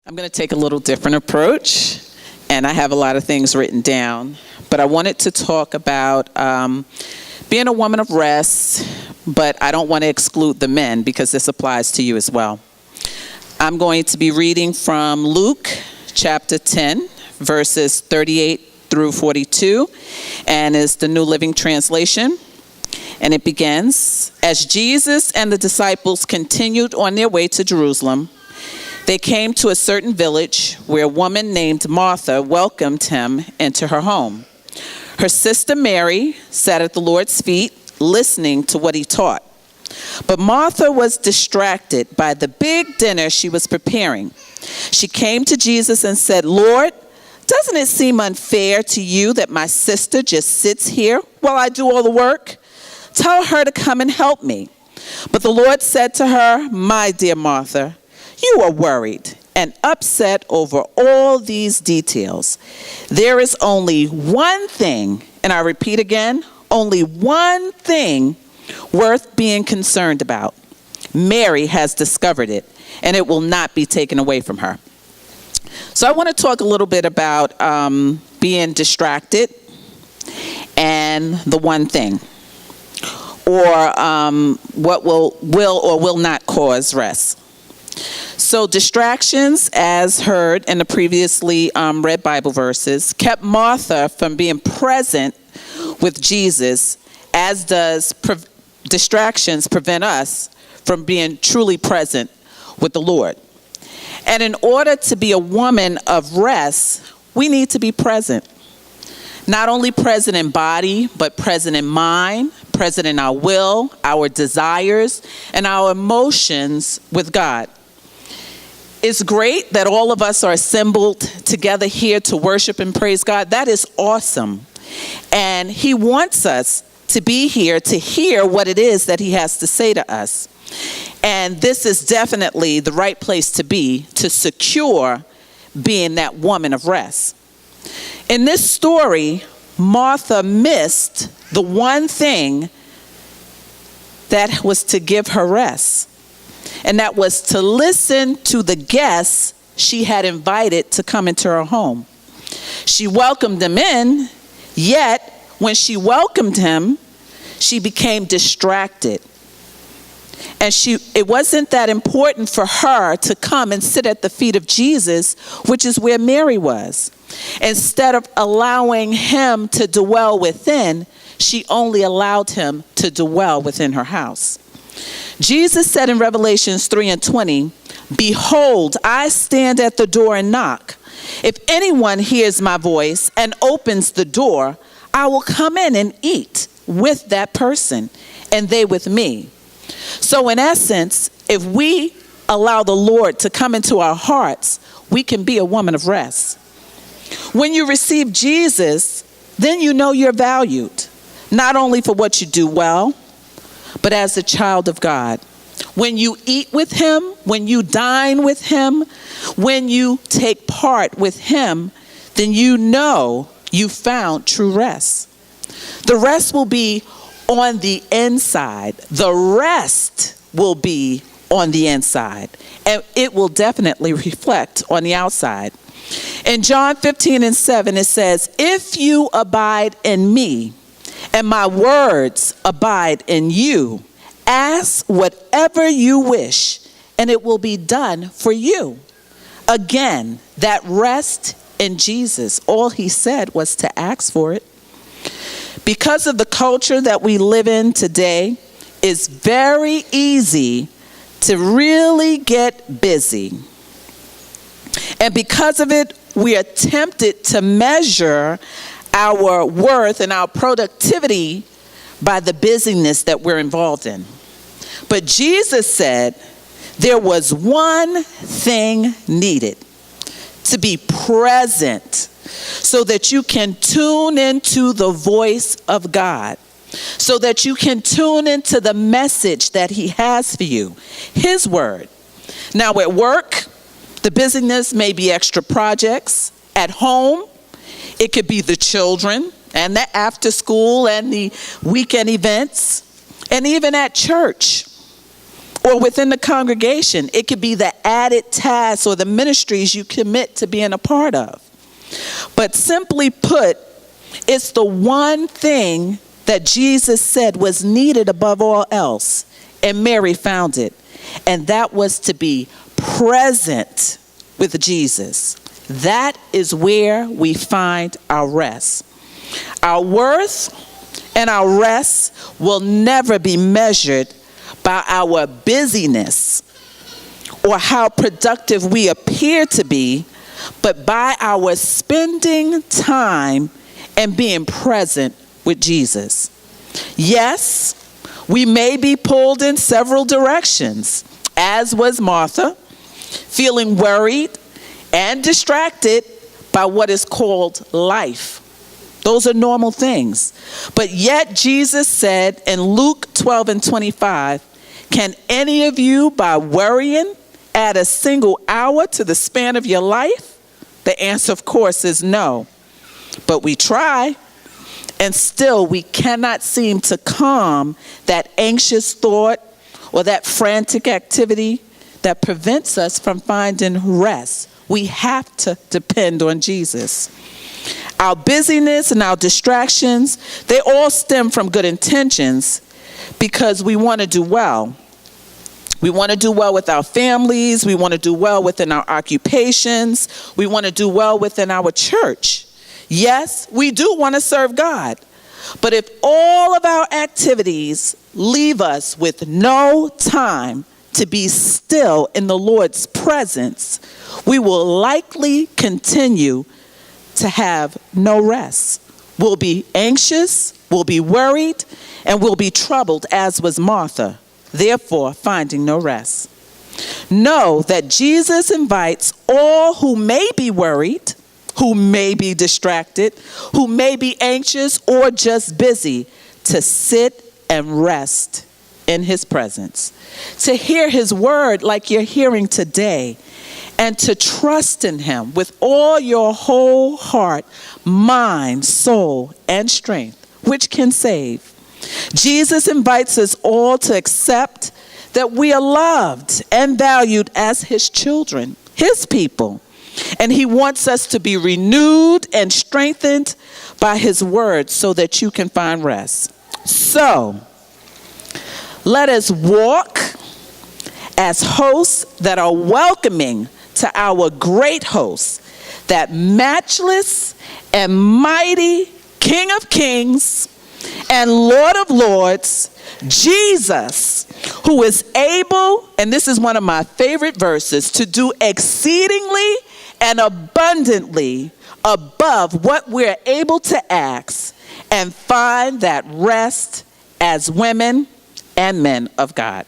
I'm going to take a little different approach, and I have a lot of things written down, but I wanted to talk about being a woman of rest, but I don't want to exclude the men because this applies to you as well. I'm going to be reading from Luke chapter 10, verses 38 through 42, and is the New Living Translation. And it begins, as Jesus and the disciples continued on their way to Jerusalem, they came to a certain village where a woman named Martha welcomed him into her home. Her sister Mary sat at the Lord's feet, listening to what he taught. But Martha was distracted by the big dinner she was preparing. She came to Jesus and said, "Lord, doesn't it seem unfair to you that my sister just sits here while I do all the work? Tell her to come and help me." But the Lord said to her, "My dear Martha, you are worried and upset over all these details. There is only one thing," and I repeat again, only one thing worth being concerned about. Mary has discovered it, and it will not be taken away from her. So I want to talk a little bit about being distracted and the one thing, or what will or will not cause rest. So distractions, as heard in the previously read Bible verses, kept Martha from being present with Jesus, as does distractions prevent us from being truly present with the Lord. And in order to be a woman of rest, we need to be present. Not only present in body, but present in mind, present in our will, our desires, and our emotions with God. It's great that all of us are assembled together here to worship and praise God. That is awesome. And he wants us to be here to hear what it is that he has to say to us. And this is definitely the right place to be to secure being that woman of rest. In this story, Martha missed the one thing that was to give her rest. And that was to listen to the guests she had invited to come into her home. She welcomed them in, yet when she welcomed him, she became distracted. And it wasn't that important for her to come and sit at the feet of Jesus, which is where Mary was. Instead of allowing him to dwell within, she only allowed him to dwell within her house. Jesus said in Revelations 3:20, "Behold, I stand at the door and knock. If anyone hears my voice and opens the door, I will come in and eat with that person, and they with me." So in essence, if we allow the Lord to come into our hearts, we can be a woman of rest. When you receive Jesus, then you know you're valued, not only for what you do well, but as a child of God. When you eat with him, when you dine with him, when you take part with him, then you know you found true rest. The rest will be on the inside. The rest will be on the inside, and it will definitely reflect on the outside. In John 15:7, it says, "If you abide in me, and my words abide in you, ask whatever you wish, and it will be done for you." Again, that rest in Jesus. All he said was to ask for it. Because of the culture that we live in today, it's very easy to really get busy. And because of it, we are tempted to measure our worth and our productivity by the busyness that we're involved in. But Jesus said there was one thing needed: to be present, so that you can tune into the voice of God, so that you can tune into the message that he has for you, his word. Now at work, the busyness may be extra projects. At home, it could be the children and the after school and the weekend events. And even at church or within the congregation. It could be the added tasks or the ministries you commit to being a part of. But simply put, it's the one thing that Jesus said was needed above all else, and Mary found it, and that was to be present with Jesus. That is where we find our rest. Our worth and our rest will never be measured by our busyness or how productive we appear to be, but by our spending time and being present with Jesus. Yes, we may be pulled in several directions, as was Martha, feeling worried and distracted by what is called life. Those are normal things. But yet Jesus said in Luke 12:25, can any of you, by worrying, add a single hour to the span of your life? The answer, of course, is no. But we try, and still we cannot seem to calm that anxious thought or that frantic activity that prevents us from finding rest. We have to depend on Jesus. Our busyness and our distractions, they all stem from good intentions because we want to do well. We want to do well with our families. We want to do well within our occupations. We want to do well within our church. Yes, we do want to serve God. But if all of our activities leave us with no time to be still in the Lord's presence, we will likely continue to have no rest. We'll be anxious, we'll be worried, and we'll be troubled, as was Martha, therefore finding no rest. Know that Jesus invites all who may be worried, who may be distracted, who may be anxious or just busy, to sit and rest in his presence, to hear his word like you're hearing today, and to trust in him with all your whole heart, mind, soul, and strength, which can save. Jesus invites us all to accept that we are loved and valued as his children, his people. And he wants us to be renewed and strengthened by his word so that you can find rest. So, let us walk as hosts that are welcoming to our great host, that matchless and mighty King of Kings and Lord of Lords, Jesus, who is able, and this is one of my favorite verses, to do exceedingly and abundantly above what we're able to ask, and find that rest as women and men of God.